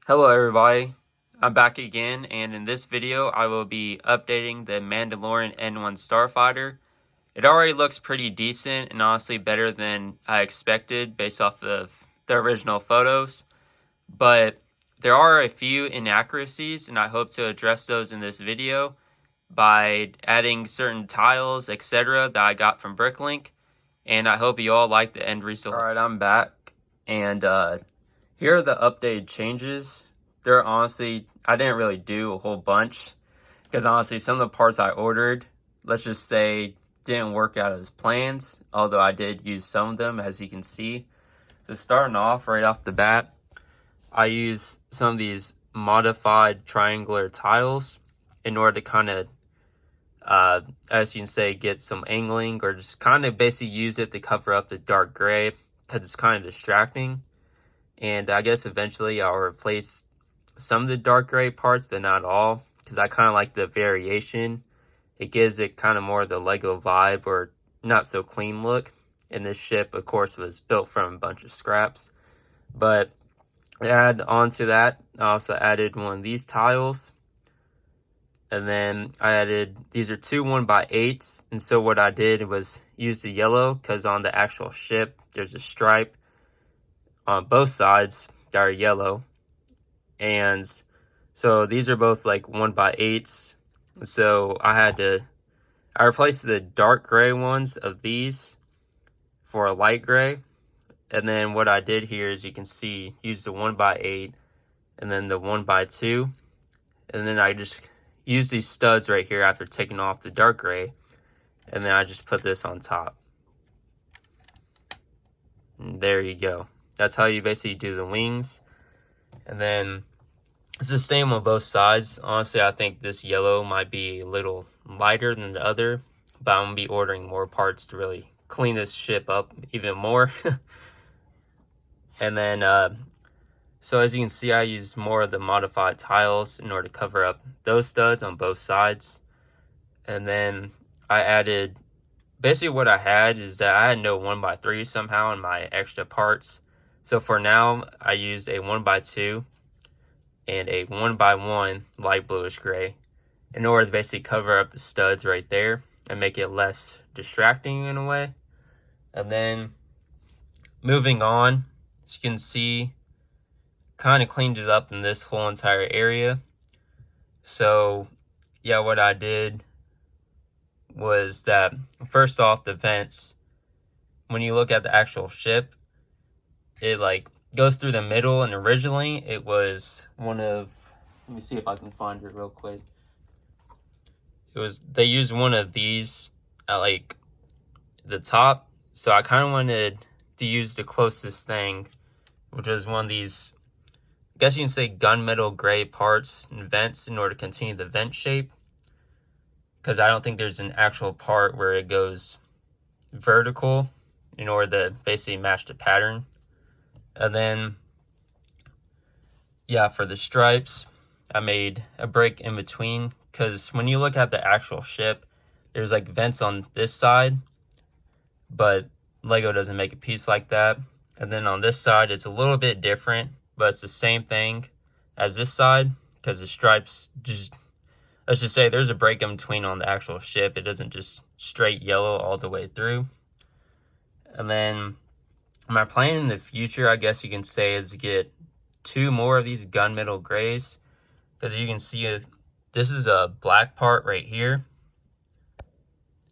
Hello everybody, I'm back again, and in this video I will be updating the Mandalorian N-1 Starfighter. It already looks pretty decent and honestly better than I expected based off of the original photos, but there are a few inaccuracies and I hope to address those in this video by adding certain tiles, etc. that I got from Bricklink, and I hope you all like the end result. Alright, I'm back, and here are the updated changes. They're honestly, I didn't really do a whole bunch because honestly, some of the parts I ordered, let's just say, didn't work out as plans, although I did use some of them, as you can see. So starting off right off the bat, I used some of these modified triangular tiles in order to kind of, as you can say, get some angling or just kind of basically use it to cover up the dark gray because it's kind of distracting. And I guess eventually I'll replace some of the dark gray parts, but not all, because I kind of like the variation. It gives it kind of more of the Lego vibe or not so clean look. And this ship, of course, was built from a bunch of scraps. But add on to that, I also added one of these tiles. And then I added, these are two 1x8s. And so what I did was use the yellow, because on the actual ship, there's a stripe on both sides that are yellow. And so these are both like 1x8s. So I replaced the dark gray ones of these for a light gray. And then what I did here is you can see, use the 1x8 and then the 1x2. And then I just use these studs right here after taking off the dark gray. And then I just put this on top. And there you go. That's how you basically do the wings. And then it's the same on both sides. Honestly, I think this yellow might be a little lighter than the other, but I'm going to be ordering more parts to really clean this ship up even more. And then, so as you can see, I used more of the modified tiles in order to cover up those studs on both sides. And then I added, basically what I had is that I had no 1x3 somehow in my extra parts. So for now, I used a 1x2 and a 1x1 light bluish gray in order to basically cover up the studs right there and make it less distracting in a way. And then moving on, as you can see, kind of cleaned it up in this whole entire area. So yeah, what I did was that first off, the vents, when you look at the actual ship, it like goes through the middle, and originally it was one of, let me see if I can find it real quick. They used one of these at like the top, so I kind of wanted to use the closest thing, which was one of these, I guess you can say, gunmetal gray parts and vents in order to continue the vent shape, because I don't think there's an actual part where it goes vertical in order to basically match the pattern. And then, yeah, for the stripes, I made a break in between, because when you look at the actual ship, there's like vents on this side, but Lego doesn't make a piece like that. And then on this side, it's a little bit different, but it's the same thing as this side, because the stripes just, let's just say there's a break in between on the actual ship. It doesn't just straight yellow all the way through. And then my plan in the future, I guess you can say, is to get two more of these gunmetal grays, because you can see this is a black part right here.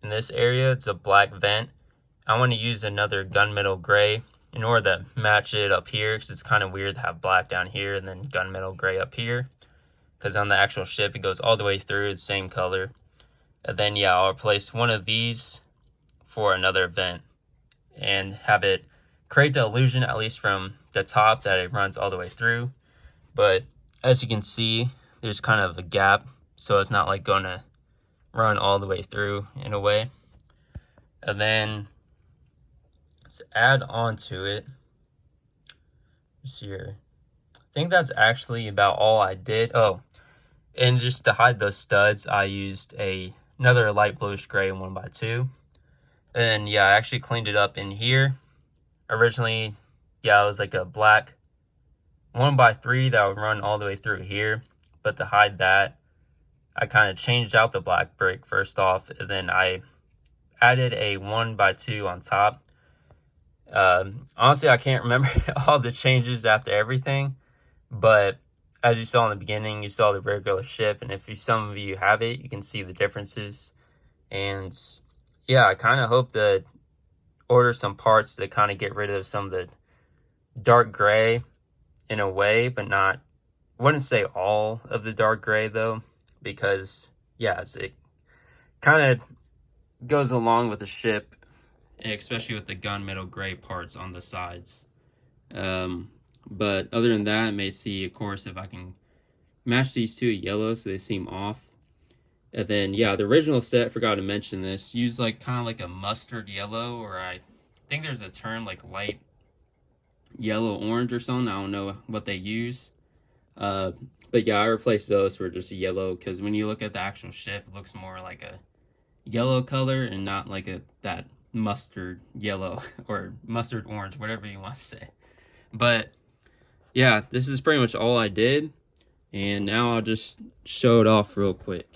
In this area, it's a black vent. I want to use another gunmetal gray in order to match it up here, because it's kind of weird to have black down here and then gunmetal gray up here, because on the actual ship it goes all the way through the same color. And then yeah, I'll replace one of these for another vent and have it create the illusion, at least from the top, that it runs all the way through. But as you can see, there's kind of a gap, so it's not like gonna run all the way through in a way. And then let's add on to it just here. I think that's actually about all I did. Oh, and just to hide those studs, I used another light bluish gray 1x2. And yeah, I actually cleaned it up in here. Originally, yeah, it was like a black 1x3 that would run all the way through here. But to hide that, I kind of changed out the black brick first off, and then I added a 1x2 on top. Honestly, I can't remember all the changes after everything, but as you saw in the beginning, you saw the regular ship, and if some of you have it, you can see the differences. And yeah, I kind of hope to order some parts to kind of get rid of some of the dark gray in a way, but not, wouldn't say all of the dark gray though, because yeah, it kind of goes along with the ship, especially with the gunmetal gray parts on the sides. But other than that, I may see, of course, if I can match these two yellow so they seem off. And then, yeah, the original set, forgot to mention this, used like kind of like a mustard yellow, or I think there's a term like light yellow orange or something. I don't know what they use. But yeah, I replaced those for just a yellow, because when you look at the actual ship, it looks more like a yellow color and not like that mustard yellow or mustard orange, whatever you want to say. But yeah, this is pretty much all I did, and now I'll just show it off real quick.